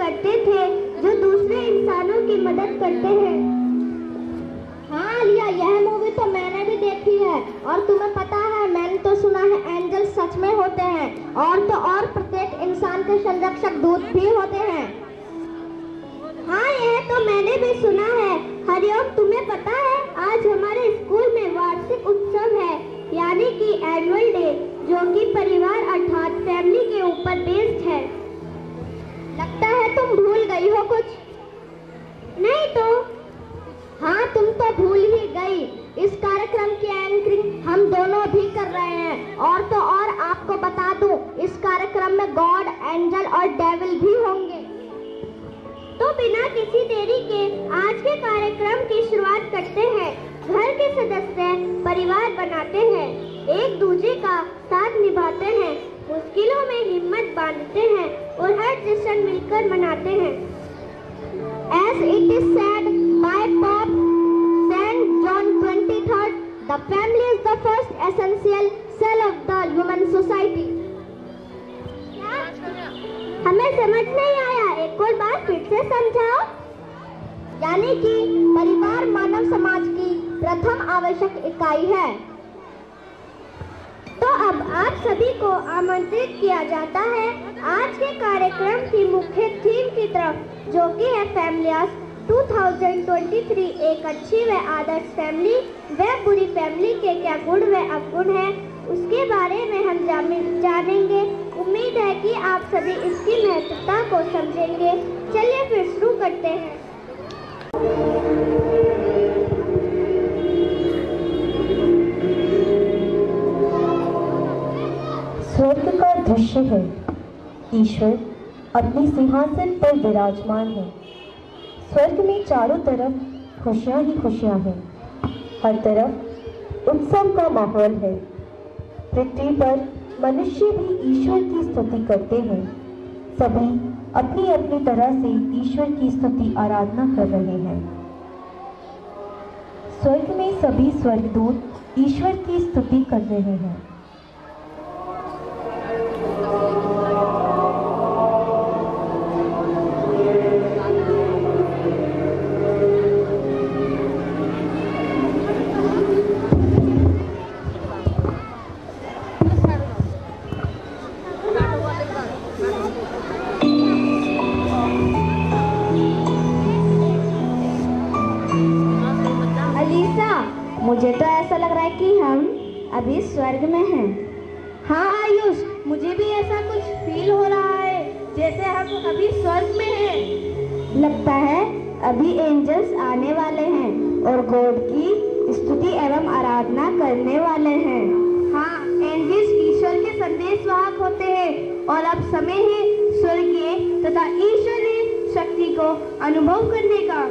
करते थे जो दूसरे इंसानों की मदद करते हैं। हाँ आलिया, यह मूवी तो मैंने भी देखी है। और तुम्हें पता है, मैंने तो सुना है एंजल सच में होते हैं, और तो और प्रत्येक इंसान के संरक्षक दूत भी होते हैं। हाँ, यह तो मैंने भी सुना है। हरिओम, तुम्हें पता है आज हमारे स्कूल में वार्षिक उत्सव है, यानी कि एनुअल डे, जो कि परिवार अर्थात फैमिली के ऊपर बेस्ड है। लगता है तुम भूल गई हो कुछ। नहीं तो। हाँ, तुम तो भूल ही गई। इस कार्यक्रम की एंकरिंग हम दोनों भी कर रहे हैं। और तो और आपको बता दूं, इस कार्यक्रम में गॉड, एंजल और डेविल भी होंगे। तो बिना किसी देरी के आज के कार्यक्रम की शुरुआत करते हैं। घर के सदस्य परिवार बनाते हैं, एक दूसरे का साथ निभाते हैं, मुश्किलों में हिम्मत बांधते हैं और हर जश्न मिलकर मनाते हैं। As it is said by Pope Saint John 23rd, the family is the first essential cell of the human society. हमें समझ नहीं आया, एक और बार फिर से समझाओ। यानी कि परिवार मानव समाज की प्रथम आवश्यक इकाई है। तो अब आप सभी को आमंत्रित किया जाता है आज के कार्यक्रम की मुख्य थीम की तरफ, जो कि है फैमिलीज 2023, एक अच्छी व आदर्श फैमिली व बुरी फैमिली के क्या गुण व अवगुण है, उसके बारे में हम जानेंगे। उम्मीद है कि आप सभी इसकी महत्वता को समझेंगे। चलिए फिर शुरू करते हैं। स्वर्ग का दृश्य है। ईश्वर अपने सिंहासन पर विराजमान है। स्वर्ग में चारों तरफ खुशियां ही खुशियां हैं। हर तरफ उत्सव का माहौल है। पृथ्वी पर मनुष्य भी ईश्वर की स्तुति करते हैं। सभी अपनी अपनी तरह से ईश्वर की स्तुति आराधना कर रहे हैं। स्वर्ग में सभी स्वर्गदूत ईश्वर की स्तुति कर रहे हैं। मुझे तो ऐसा लग रहा है कि हम अभी स्वर्ग में हैं। हाँ आयुष, मुझे भी ऐसा कुछ फील हो रहा है जैसे हम अभी स्वर्ग में हैं। लगता है अभी एंजल्स आने वाले हैं और गॉड की स्तुति एवं आराधना करने वाले हैं। हाँ, एंजल्स ईश्वर के संदेशवाहक होते हैं और अब समय है स्वर्गीय तथा ईश्वरीय शक्ति को अनुभव करने का।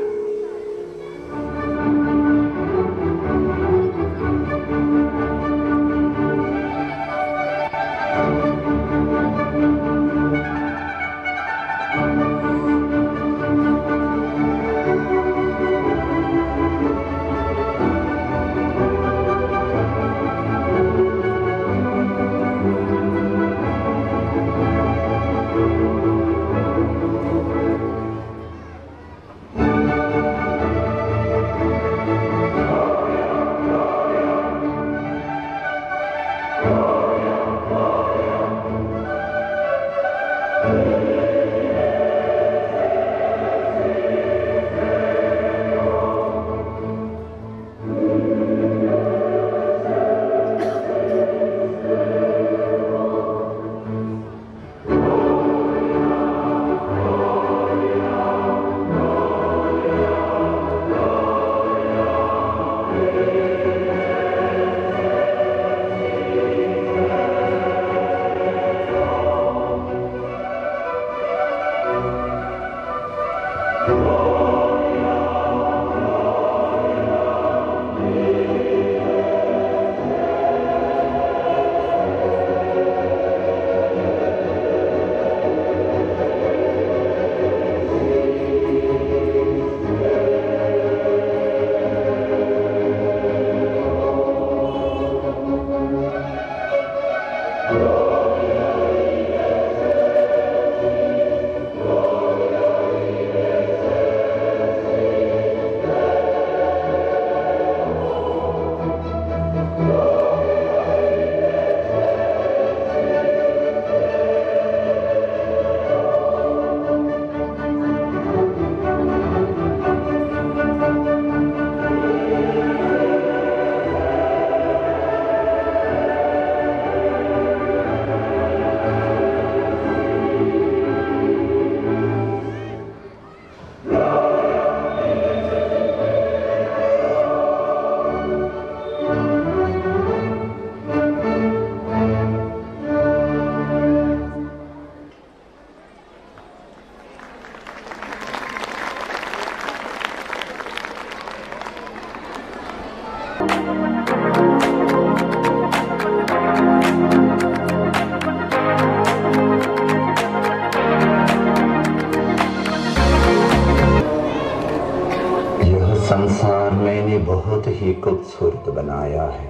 संसार मैंने बहुत ही खूबसूरत बनाया है।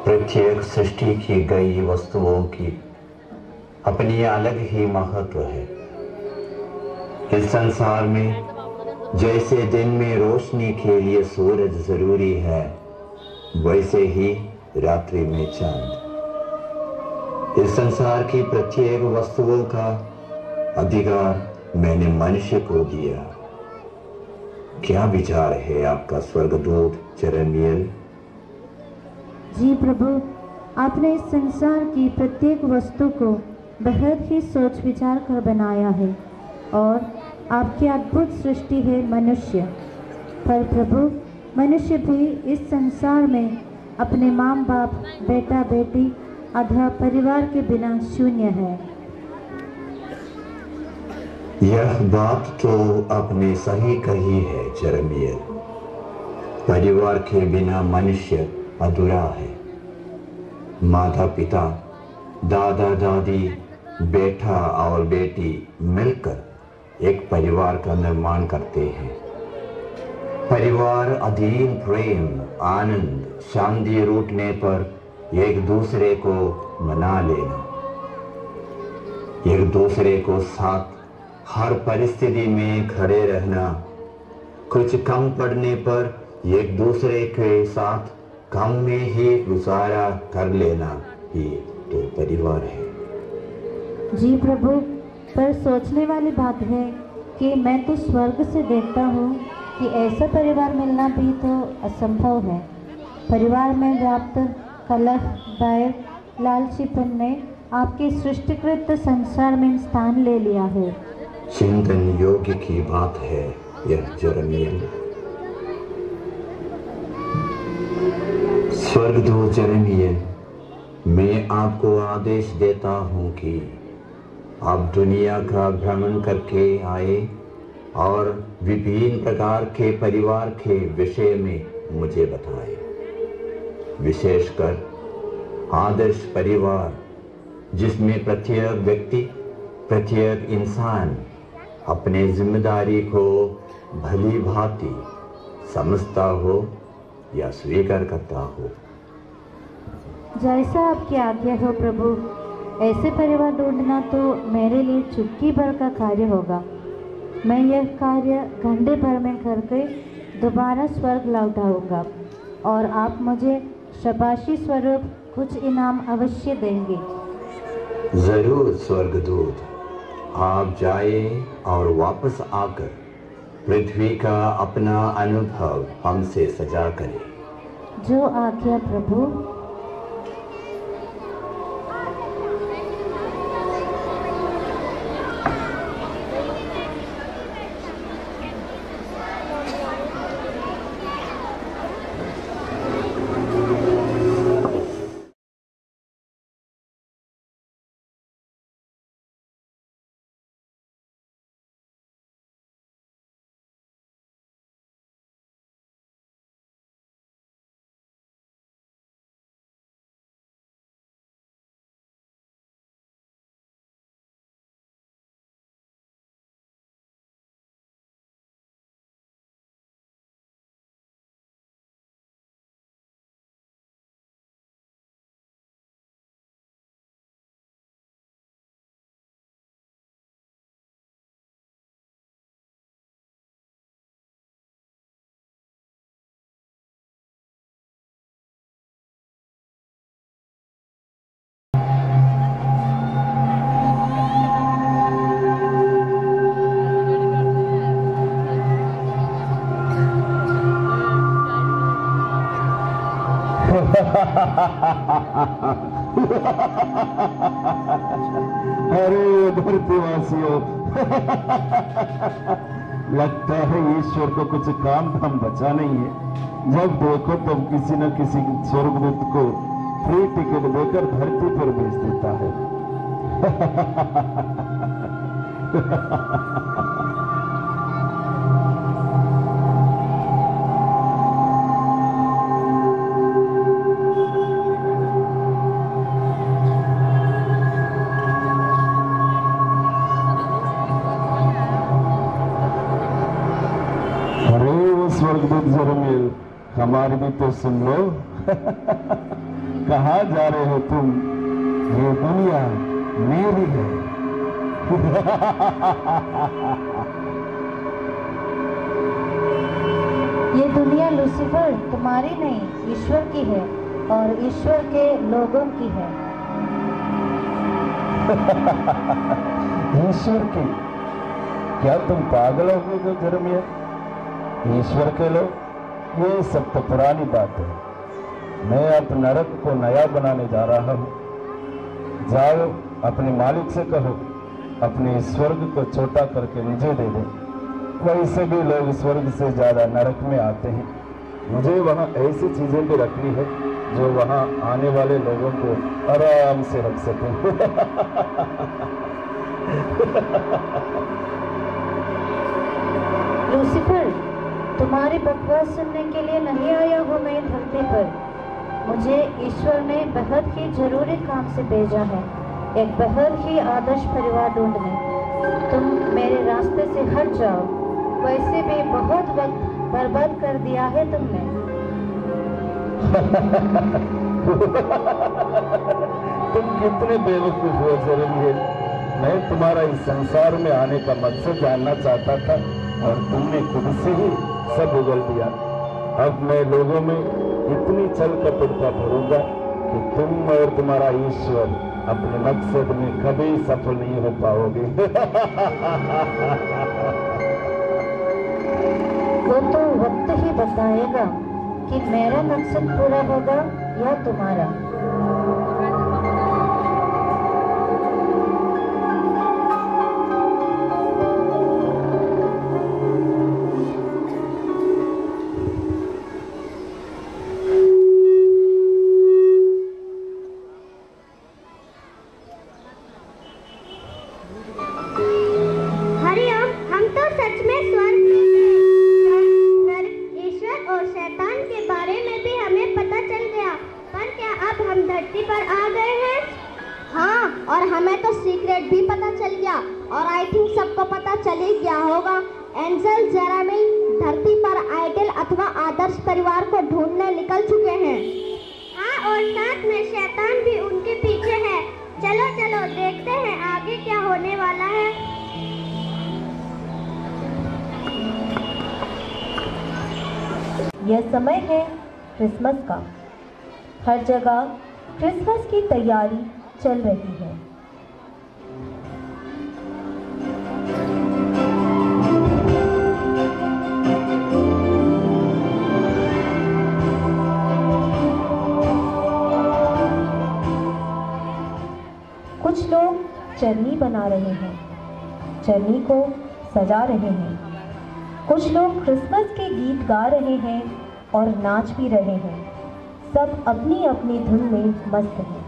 प्रत्येक सृष्टि की गई वस्तुओं की अपनी अलग ही महत्व है। इस संसार में जैसे दिन में रोशनी के लिए सूरज जरूरी है, वैसे ही रात्रि में चांद। इस संसार की प्रत्येक वस्तुओं का अधिकार मैंने मनुष्य को दिया। क्या विचार है आपका स्वर्गदूत जेरेमियल? जी प्रभु, आपने इस संसार की प्रत्येक वस्तु को बेहद ही सोच विचार कर बनाया है और आपकी अद्भुत सृष्टि है मनुष्य। पर प्रभु, मनुष्य भी इस संसार में अपने माँ बाप, बेटा बेटी अथवा परिवार के बिना शून्य है। यह बात तो आपने सही कही है जेरेमियल। परिवार के बिना मनुष्य अधूरा है। माता पिता, दादा दादी, बेटा और बेटी मिलकर एक परिवार का निर्माण करते हैं। परिवार अधीन प्रेम, आनंद, शांति रूठने पर एक दूसरे को मना लेना, एक दूसरे को साथ हर परिस्थिति में खड़े रहना, कुछ कम पड़ने पर एक दूसरे के साथ कम में ही गुजारा कर लेना ही तो परिवार है। जी प्रभु, पर सोचने वाली बात है कि मैं तो स्वर्ग से देखता हूँ कि ऐसा परिवार मिलना भी तो असंभव है। परिवार में व्याप्त कलह, बैर, लालचीपन ने आपके सृष्टिकृत संसार में स्थान ले लिया है। चिंतन योग्य की बात है यह जेरेमियल। स्वर्गदूत जेरेमियल, मैं आपको आदेश देता हूँ कि आप दुनिया का भ्रमण करके आए और विभिन्न प्रकार के परिवार के विषय में मुझे बताएं। विशेषकर आदर्श परिवार जिसमें प्रत्येक व्यक्ति, प्रत्येक इंसान अपने जिम्मेदारी को भली भांति समझता हो या स्वीकार करता हो। जैसा आपकी आज्ञा हो प्रभु। ऐसे परिवार ढूंढना तो मेरे लिए चुटकी भर का कार्य होगा। मैं यह कार्य घंटे भर में करके दोबारा स्वर्ग लौटाऊंगा और आप मुझे शाबाशी स्वरूप कुछ इनाम अवश्य देंगे। जरूर स्वर्गदूत, आप जाए और वापस आकर पृथ्वी का अपना अनुभव हमसे साझा करें। जो आज्ञा प्रभु। अरे धरतीवासियों, लगता है ईश्वर को कुछ काम धाम बचा नहीं है। जब देखो तब किसी न किसी स्वर्गदूत को फ्री टिकट देकर धरती पर भेज देता है। वो स्वर्गदूत जरमील, हमारी भी तो सुन लो। कहाँ जा रहे हो तुम? ये दुनिया मेरी है। ये दुनिया लूसीफर तुम्हारी नहीं, ईश्वर की है और ईश्वर के लोगों की है। ईश्वर की? क्या तुम पागल हो गए जरमिया? ईश्वर के लोग? ये सब तो पुरानी बात है। मैं अब नरक को नया बनाने जा रहा हूँ। जाओ अपने मालिक से कहो अपने स्वर्ग को छोटा करके मुझे दे दे। वैसे भी लोग स्वर्ग से ज्यादा नरक में आते हैं। मुझे वहाँ ऐसी चीजें भी रखनी है जो वहाँ आने वाले लोगों को आराम से रख सकें। लूसीफर, तुम्हारी बकवास सुनने के लिए नहीं आया हूँ मैं धरती पर। मुझे ईश्वर ने बहुत ही जरूरी काम से भेजा है, एक बहुत ही आदर्श परिवार ढूंढने। तुम मेरे रास्ते से हट जाओ। वैसे भी बहुत वक्त बर्बाद कर दिया है तुमने। तुम कितने बेवकूफ हो जरूरी है। मैं तुम्हारा इस संसार में आने का मकसद जानना चाहता था और तुमने खुद से ही सब उगल दिया। अब मैं लोगों में इतनी छल कपटता भरूंगा कि तुम और तुम्हारा ईश्वर अपने मकसद में कभी सफल नहीं हो पाओगे। वो तो वक्त ही बताएगा कि मेरा मकसद पूरा होगा या तुम्हारा। हरिओम, हम तो सच में स्वर्ग में थे। ईश्वर और शैतान के बारे में भी हमें पता चल गया, पर क्या अब हम धरती पर आ गए हैं? हाँ, और हमें तो सीक्रेट भी पता चल गया और आई थिंक सबको पता चल ही गया होगा। एंजल जेरेमिल धरती पर आइडल अथवा आदर्श परिवार को ढूंढने निकल चुके हैं। हाँ, और साथ में शैतान भी उनके पीछे है। चलो चलो देखते हैं आगे क्या होने वाला है। यह समय है क्रिसमस का। हर जगह क्रिसमस की तैयारी चल रही है। कुछ लोग चरनी बना रहे हैं, चरनी को सजा रहे हैं। कुछ लोग क्रिसमस के गीत गा रहे हैं और नाच भी रहे हैं। सब अपनी अपनी धुन में मस्त हैं।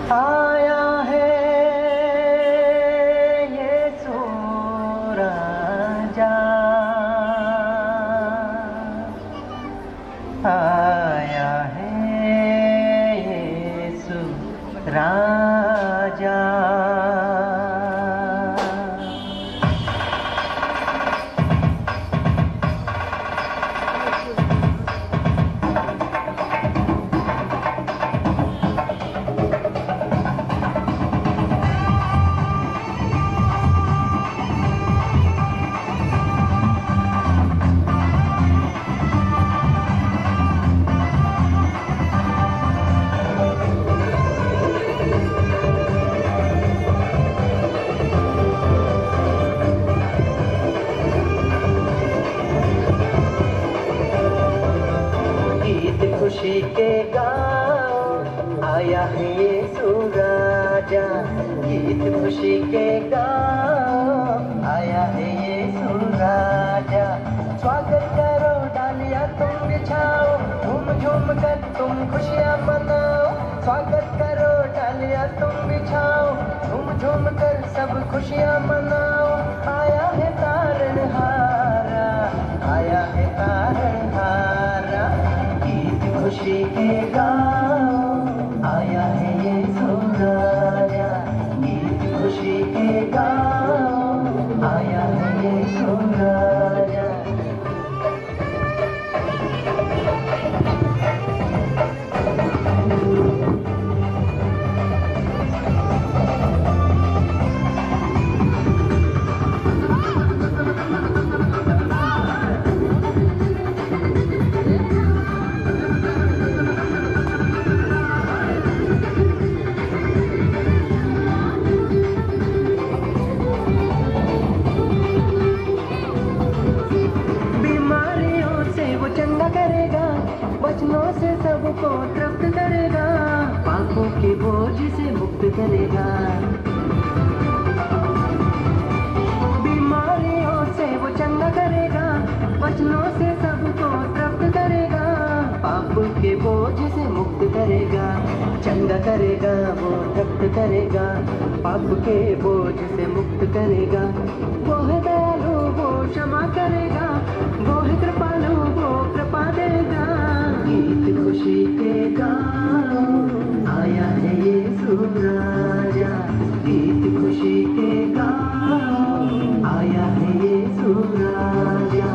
आया है यीशु राजा, आया है यीशु राजा। राजा, गीत खुशी के गाओ, आया है यीशु राजा। स्वागत करो, डालियां तुम बिछाओ, झूम झूम कर तुम खुशियाँ मनाओ। स्वागत करो, डालियां तुम बिछाओ, झूम झूम कर सब खुशियाँ मनाओ। आया है तारनहारा, आया है तारनहारा, गीत खुशी के गाओ, आया है यीशु राजा, गीत खुशी के गाओ, आया है यीशु राजा। वचनों से सबको तृप्त करेगा, पापों के बोझ से मुक्त करेगा। बीमारियों से वो चंगा करेगा, वचनों से सबको तृप्त करेगा, पापों के बोझ से मुक्त करेगा। चंगा करेगा, वो तृप्त करेगा, पाप के बोझ से मुक्त करेगा। वो है दयालु, वो क्षमा करेगा, वो है कृपालु, वो कृपा देगा। गीत खुशी के गाओ, आया है यीशु राजा, गीत खुशी के गाओ, आया है यीशु राजा।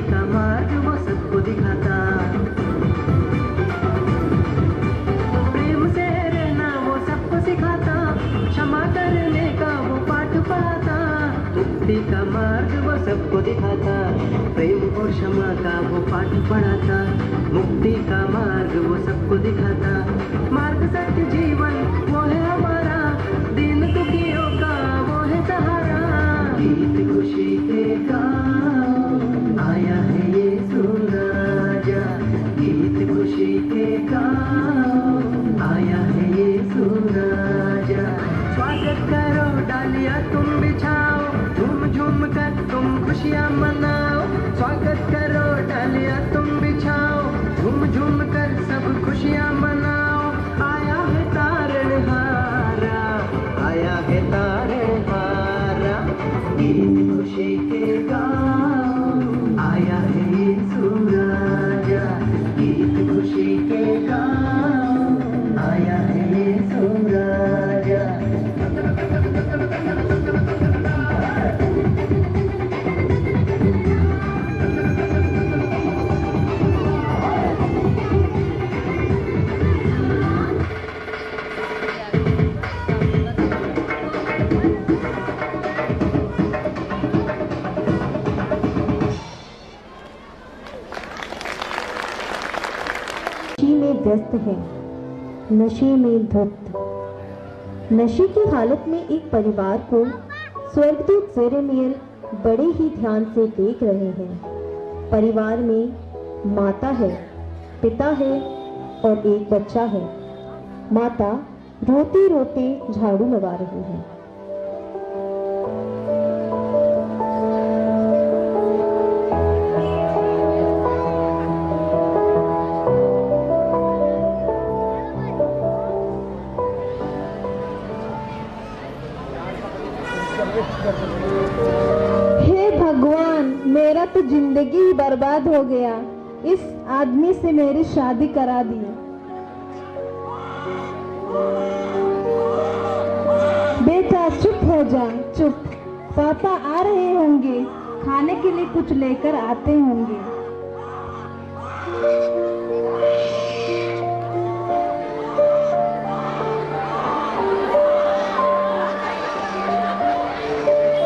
का मार्ग वो सबको दिखाता, प्रेम से रहना वो सबको सिखाता, क्षमा करने का वो पाठ पढ़ाता। मुक्ति का मार्ग वो सबको दिखाता, प्रेम और क्षमा का वो पाठ पढ़ाता। मुक्ति का मार्ग वो सबको दिखाता, मार्ग सत्य जीवन वो है हमारा, दीन दुखियों का वो है सहारा। गीत खुशी के गाओ, आया है यीशु राजा, गीत खुशी के गाओ, आया है यीशु राजा। स्वागत करो, डालियां तुम बिछाओ, झूम झूम कर तुम खुशियाँ मनाओ। स्वागत करो, डालियां तुम बिछाओ, झूम झूम कर सब खुशियाँ मनाओ। आया है तारनहारा, आया है तारनहारा, गीत खुशी के गाओ, आया है यीशु राजा, गीत खुशी के गाओ, आया है यीशु राजा। व्यस्त है, नशे में धुत। नशे की हालत में एक परिवार को स्वर्गदूत जेरेमियल बड़े ही ध्यान से देख रहे हैं। परिवार में माता है, पिता है और एक बच्चा है। माता रोते रोते झाड़ू लगा रही है। हे भगवान, मेरा तो जिंदगी ही बर्बाद हो गया। इस आदमी से मेरी शादी करा दी। बेटा चुप हो जा, चुप। पापा आ रहे होंगे, खाने के लिए कुछ लेकर आते होंगे।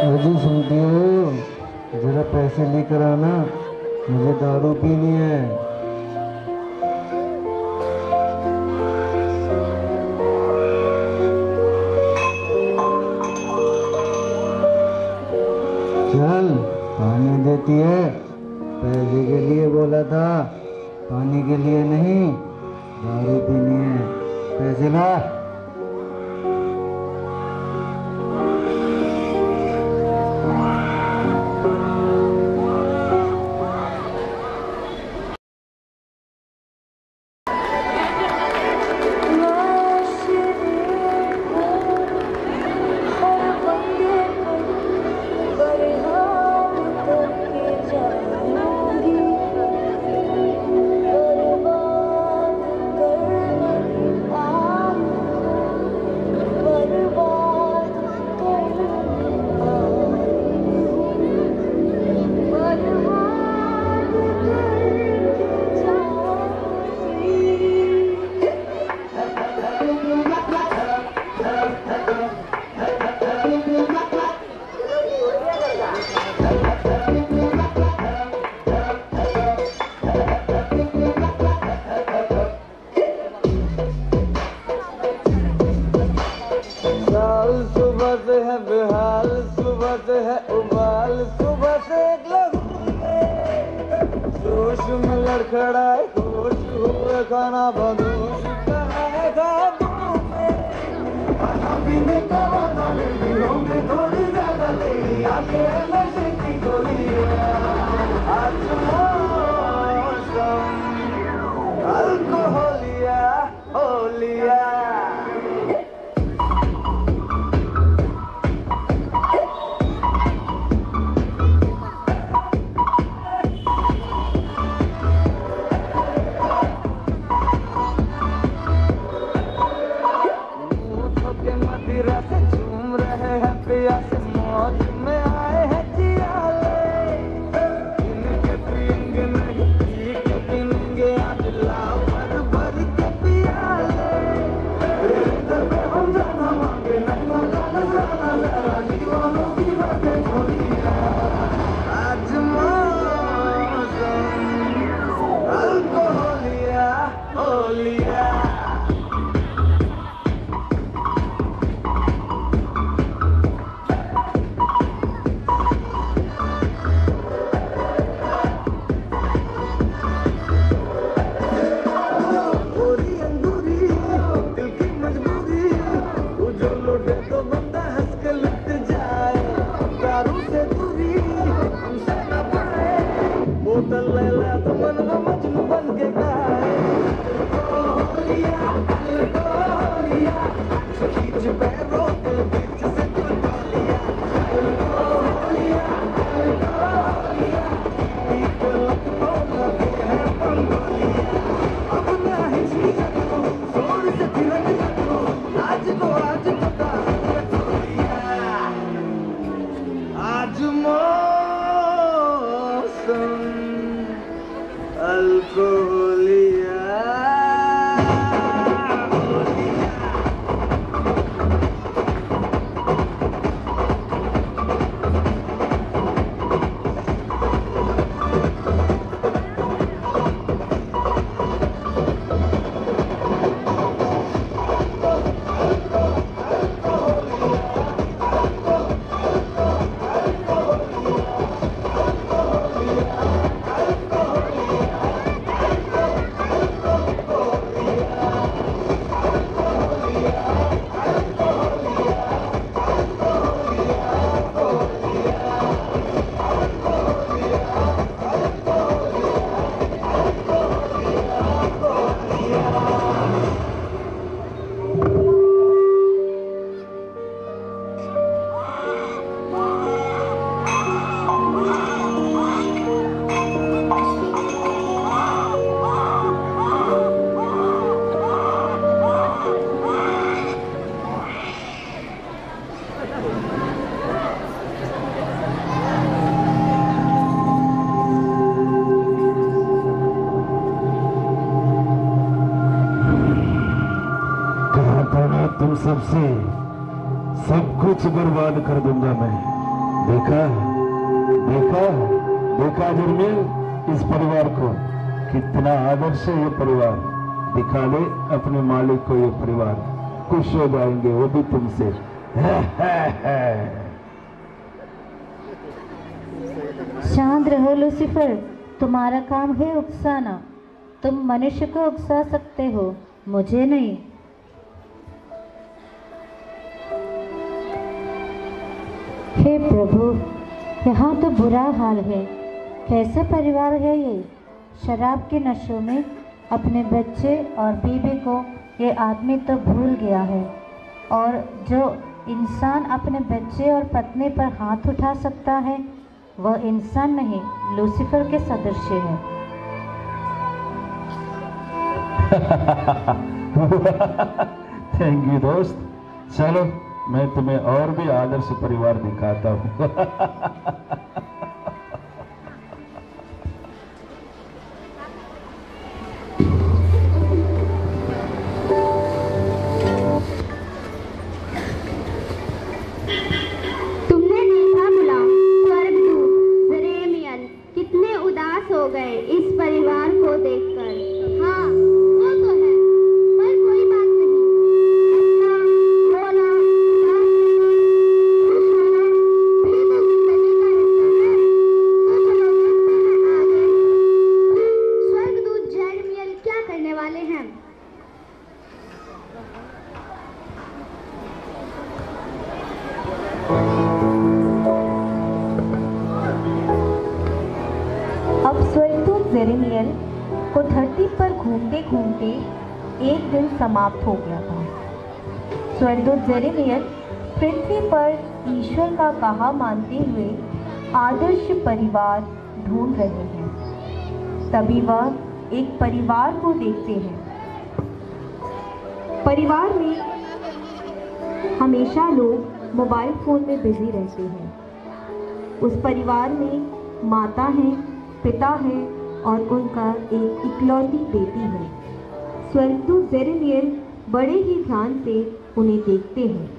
मुझे सुनती हो? जरा पैसे लेकर आना, मुझे दारू पीनी है। चल, पानी देती है। पैसे के लिए बोला था, पानी के लिए नहीं, दारू पीनी है। पैसे ला। सुबह से है बेहाल, सुबह से है उबाल, सुबह से जोश में लड़खड़ाए, होश हुए खाना बदोश कराए था पीने का वादा लड़कियों में थोड़ी ज्यादा ले आके नशे की गोली। आज मौसम अल्कोहलिया होलिया। मौज में आए हैं जियाले, इनके पिएंगे नहीं पी के पीएंगे, आज लाओ भर भर के पियाले। इधर पे हम जाना मांगे नहीं मगाना जाना जरा दीवानों की बातें छोड़िए। आज मौसम अल्कोहलिया होलिया। बोतल ले ला तो मनवा मजनू बन के गाए। होलिया खींच पैरों के बीच से टोलिया। होलिया एक लपटों लगे हैं पंगोलिया। अब नहीं सीखो जोर से थिरक सको, आज तो आज मौसम अल्कोहलिया। सबसे सब कुछ बर्बाद कर दूंगा मैं। देखा देखा देखा जर्मील, इस परिवार को कितना आदर्श है। ये परिवार दिखा दे अपने मालिक को, ये परिवार खुश हो जाएंगे वो भी तुमसे। शांत रहो लूसीफर, तुम्हारा काम है उकसाना। तुम मनुष्य को उकसा सकते हो, मुझे नहीं। हे प्रभु, यहाँ तो बुरा हाल है। कैसा परिवार है ये? शराब के नशों में अपने बच्चे और बीवी को ये आदमी तो भूल गया है। और जो इंसान अपने बच्चे और पत्नी पर हाथ उठा सकता है वह इंसान नहीं, लूसीफर के सदृश है। थैंक यू दोस्त। चलो मैं तुम्हें और भी आदर्श परिवार दिखाता हूँ। तुमने देखा गुलाम, स्वर्गदूत जेरेमियल कितने उदास हो गए इस परिवार को देखकर। हाँ वो तो है, पर कोई बात नहीं। अच्छा बोला भी तो जिंदगी का हिस्सा है। तो चलो देखते हैं आगे स्वर्गदूत जेरेमियल क्या करने वाले हैं। अब स्वर्गदूत जेरेमियल को धरती पर घूमते घूमते एक दिन समाप्त हो गया था। स्वर्गदूत जेरेमियल पृथ्वी पर ईश्वर का कहा मानते हुए आदर्श परिवार ढूंढ रहे हैं। तभी वह एक परिवार को देखते हैं। परिवार में हमेशा लोग मोबाइल फोन में बिजी रहते हैं। उस परिवार में माता है, पिता है और उनका एक इकलौती बेटी है। स्वर्गदूत जेरेमियल बड़े ही ध्यान से उन्हें देखते हैं।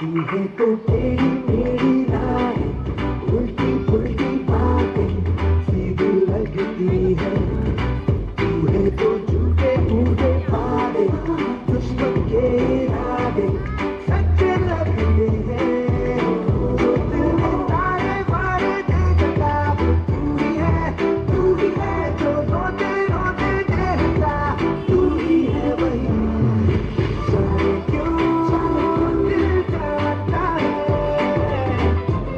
तुझे तो तेरी मेरी राहें उल्टी पुल्टी बातें सीधी लगती है। तुझे तो झूठे मूठे वादे दुश्मन के इरादे सच्चे लगते हैं। जो दिल में तारे मारे देखता तू ही है जो रोते रोते देखता तू ही है वही। जाने क्यों दिल जाता है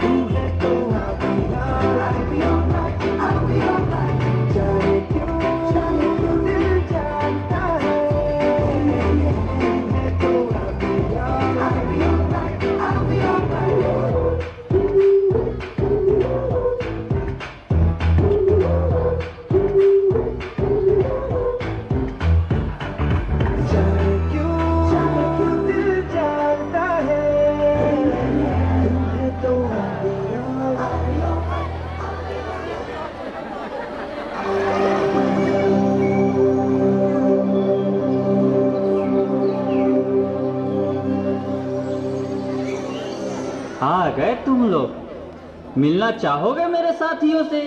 तू है तो I'll be alright, I'll be alright। जाने क्यों दिल जाता है तू है तो I'll be alright, I'll be alright। जाने क्यों दिल जाता है तू है तो आ गए तुम लोग। मिलना चाहोगे मेरे साथियों से?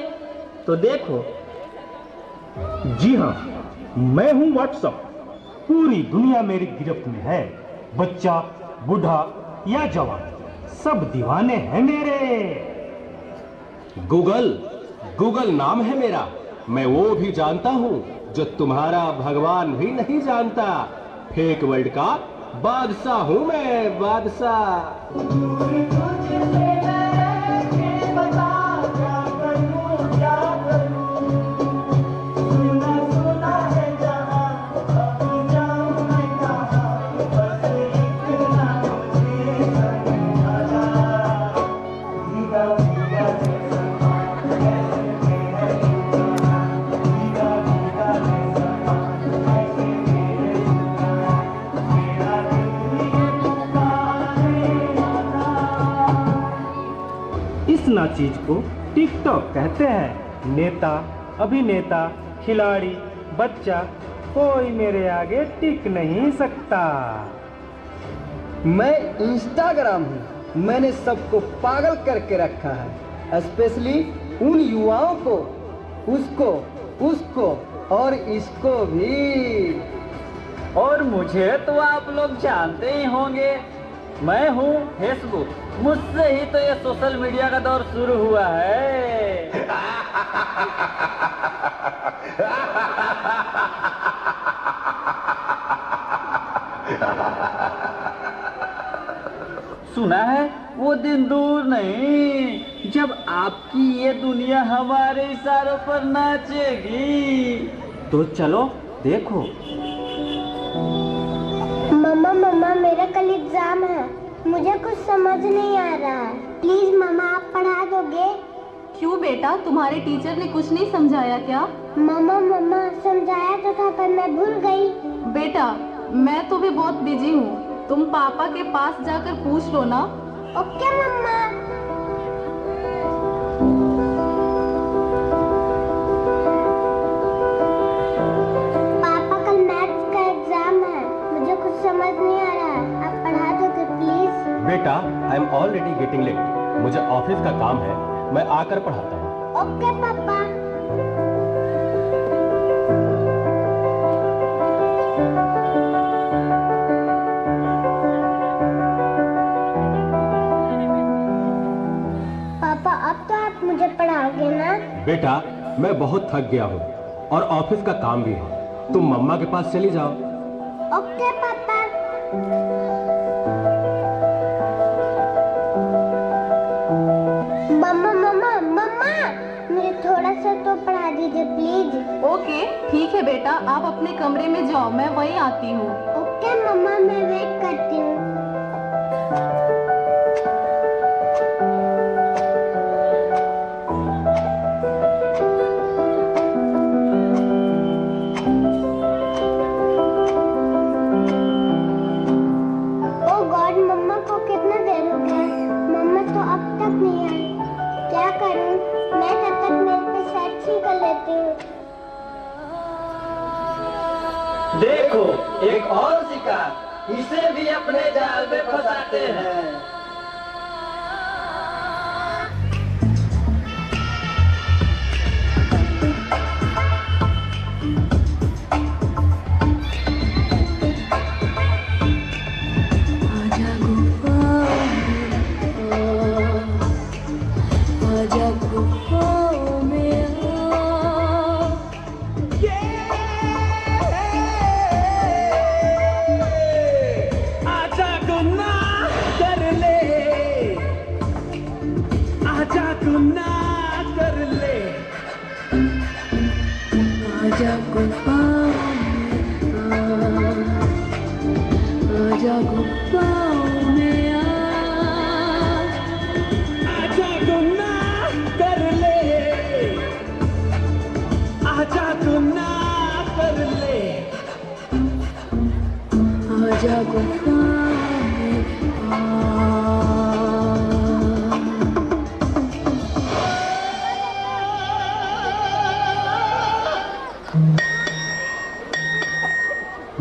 तो देखो। जी हाँ, मैं हूँ व्हाट्सअप। पूरी दुनिया मेरी गिरफ्त में है। बच्चा, बूढ़ा या जवान, सब दीवाने हैं मेरे। गूगल नाम है मेरा। मैं वो भी जानता हूँ जो तुम्हारा भगवान भी नहीं जानता। फेक वर्ल्ड का बादशाह हूँ मैं, बादशाह। ना चीज को टिकटॉक कहते हैं। नेता, अभिनेता, खिलाड़ी, बच्चा, कोई मेरे आगे टिक नहीं सकता। मैं इंस्टाग्राम हूँ, मैंने सबको पागल करके रखा है, स्पेशली उन युवाओं को, उसको और इसको भी। और मुझे तो आप लोग जानते ही होंगे, मैं हूँ फेसबुक। मुझसे ही तो ये सोशल मीडिया का दौर शुरू हुआ है। सुना है वो दिन दूर नहीं जब आपकी ये दुनिया हमारे इशारों पर नाचेगी। तो चलो देखो। मम्मा मेरा कल एग्जाम है, मुझे कुछ समझ नहीं आ रहा है, प्लीज मम्मा आप पढ़ा दोगे? क्यों बेटा, तुम्हारे टीचर ने कुछ नहीं समझाया क्या? मम्मा समझाया तो था पर मैं भूल गई। बेटा मैं तो भी बहुत बिजी हूँ, तुम पापा के पास जाकर पूछ लो ना। ओके मम्मा। पापा कल मैथ्स का एग्जाम है, मुझे कुछ समझ नहीं आ रहा है, आप पढ़ा दोगे प्लीज? बेटा I am already getting late, मुझे ऑफिस का काम है, मैं आकर पढ़ाता हूँ। ओके पापा। पापा अब तो आप मुझे पढ़ाओगे ना? बेटा मैं बहुत थक गया हूँ और ऑफिस का काम भी है, तुम मम्मा के पास चली जाओ। ओके पापा। मम्मा मुझे थोड़ा सा तो पढ़ा दीजिए प्लीज। ओके ठीक है बेटा, आप अपने कमरे में जाओ, मैं वहीं आती हूँ। ओके मम्मा, मैं वेट करती हूँ। ओह गॉड, मम्मा को कितना देर हो गया, मम्मा तो अब तक नहीं आई। क्या करूं? मैं तब तक मेरे पे सेक्सी कर लेती हूँ। देखो एक और शिकार, इसे भी अपने जाल में फंसाते हैं।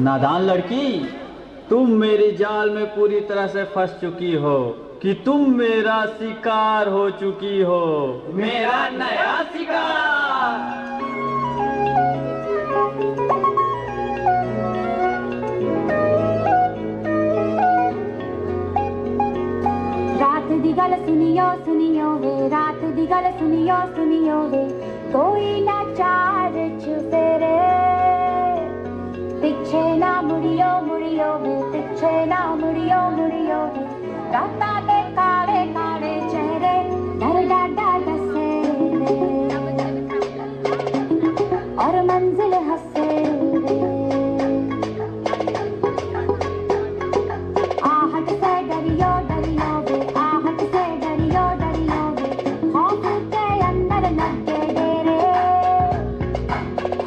नादान लड़की, तुम मेरी जाल में पूरी तरह से फंस चुकी हो कि तुम मेरा शिकार हो चुकी हो, मेरा नया शिकार। रात दी गल सुनियो सुनियो वे, रात दी गल सुनियो सुनियो वे, कोई ना चार चुफेरे, पीछे ना मुड़ियो मुड़ियो वे, पीछे ना मुड़ियो मुड़ियो वे, राता दे काले काले चेहरे डर डाडा दसे और मंजिल हंसे आहट से डरियो डरियो वे, आहट से डरियो डरियो वे, खौफ के अंदर लगे डेरे,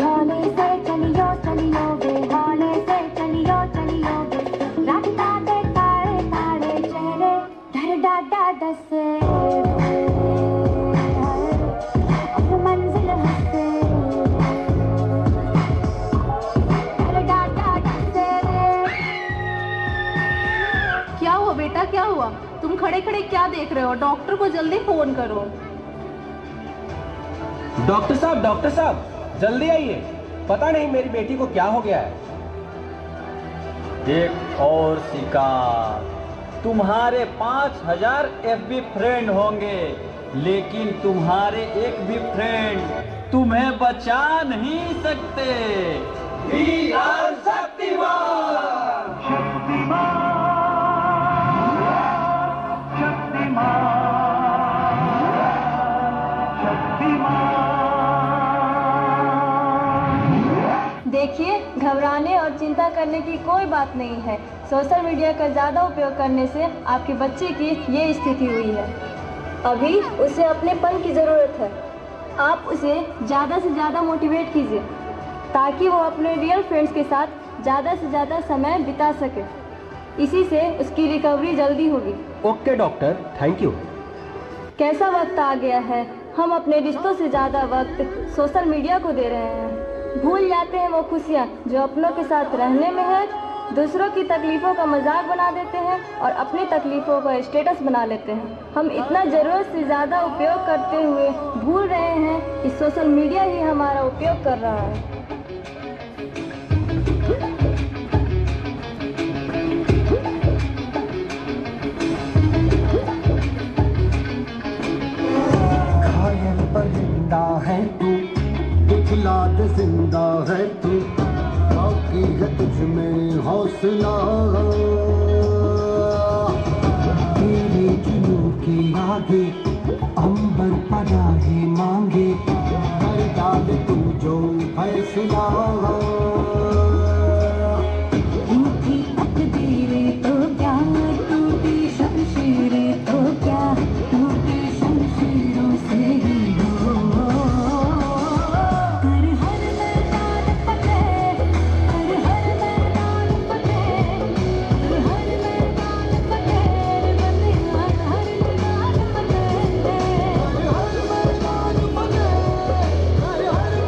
हौले से चलियो चलियो वे, हौले से चलियो चलियो वे, राता दे काले काले चेहरे डर डाडा दसे। बेटा, क्या हुआ? तुम खड़े खड़े क्या देख रहे हो? डॉक्टर को जल्दी फोन करो। डॉक्टर साहब जल्दी आइए, पता नहीं मेरी बेटी को क्या हो गया है। एक और शिकार। तुम्हारे 5000 FB फ्रेंड होंगे, लेकिन तुम्हारे एक भी फ्रेंड तुम्हें बचा नहीं सकते। वीर शक्तिमान, देखिए, घबराने और चिंता करने की कोई बात नहीं है। सोशल मीडिया का ज़्यादा उपयोग करने से आपके बच्चे की ये स्थिति हुई है। अभी उसे अपनेपन की ज़रूरत है। आप उसे ज़्यादा से ज़्यादा मोटिवेट कीजिए ताकि वो अपने रियल फ्रेंड्स के साथ ज़्यादा से ज़्यादा समय बिता सके। इसी से उसकी रिकवरी जल्दी होगी। Okay doctor, thank you. कैसा वक्त आ गया है, हम अपने रिश्तों से ज़्यादा वक्त सोशल मीडिया को दे रहे हैं। भूल जाते हैं वो खुशियाँ जो अपनों के साथ रहने में है। दूसरों की तकलीफ़ों का मजाक बना देते हैं और अपनी तकलीफ़ों का स्टेटस बना लेते हैं। हम इतना ज़रूरत से ज़्यादा उपयोग करते हुए भूल रहे हैं कि सोशल मीडिया ही हमारा उपयोग कर रहा है। घायल परिंदा है तू, दिखला दे जिंदा है तू, बाकी है तुझ में हौसला। तेरे जुनून के आगे अंबर पनाही मांगे, कर डाल तू जो फैसला। टूटी तकदीरें तो क्या, टूटी शमशीरें तो क्या, टूटी शमशीरों से ही हो। कर हर मैदान फतेह, कर हर मैदान फतेह, कर हर मैदान फतेह, बंदियां हर मैदान फतेह, कर हर मैदान फतेह, कर हर मैदान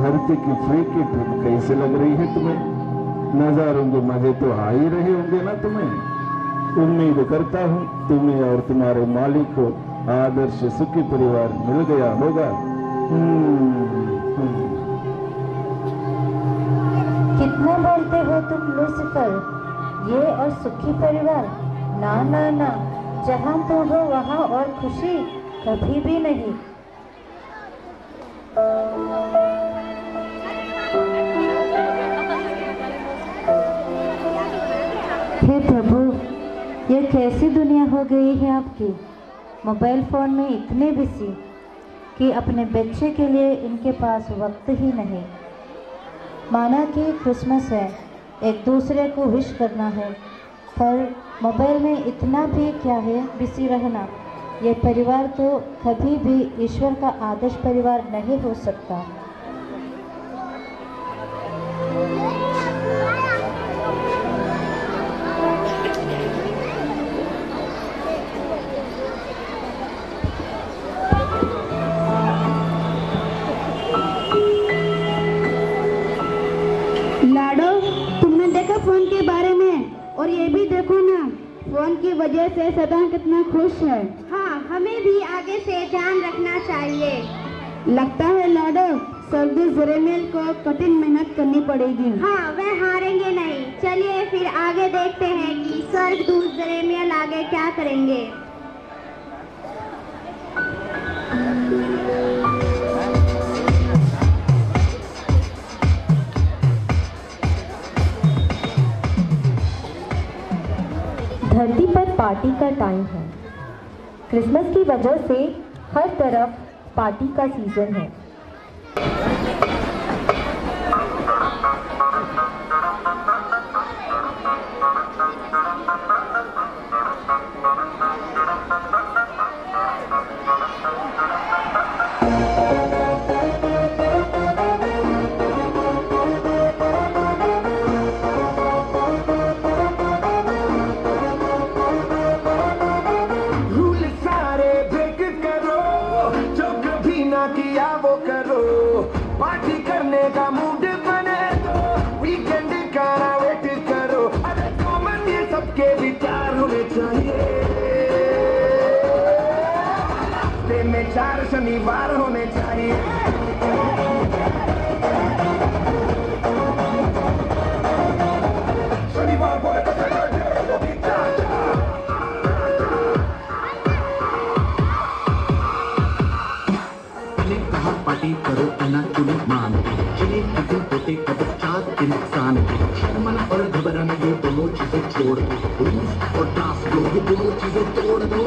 धरती की फीकी धूप कैसे लग रही है तुम्हें? नजारों के मजे तो आ ही रहे होंगे ना तुम्हें। उम्मीद करता हूँ तुम्हें और तुम्हारे मालिक को आदर्श सुखी परिवार मिल गया होगा। कितना बोलते हो तुम लूसीफर, ये और सुखी परिवार? ना ना ना, जहाँ तुम हो वहाँ और खुशी कभी भी नहीं। हे प्रभु, ये कैसी दुनिया हो गई है आपकी। मोबाइल फ़ोन में इतने बिजी कि अपने बच्चे के लिए इनके पास वक्त ही नहीं। माना कि क्रिसमस है, एक दूसरे को विश करना है, पर मोबाइल में इतना भी क्या है बिजी रहना। ये परिवार तो कभी भी ईश्वर का आदर्श परिवार नहीं हो सकता। लाडो, तुमने देखा फोन के बारे में? और ये भी देखो ना, फोन की वजह से सदा कितना खुश है। हाँ, हमें भी आगे से ध्यान रखना चाहिए। लगता है लाडो, सर्दी ज़ेरेमियल को कठिन मेहनत करनी पड़ेगी। हाँ, वह हारेंगे नहीं। चलिए फिर आगे देखते हैं कि स्वर्गदूत ज़ेरेमियल आगे क्या करेंगे। धरती पर पार्टी का टाइम है। क्रिसमस की वजह से हर तरफ पार्टी का सीजन है। 4 शनिवार होने चाहिए। शनिवार होने तो पार्टी करो अन्ना तुम्हें मान चलिए किसी होते कदम 4 के नुकसान शर्मना और घबराना ये दोनों चीजें छोड़ दो रूस और टास ये दोनों चीजें तोड़ दो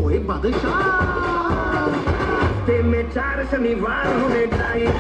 ओए बादशाह में 4 शनिवार होने चाहिए।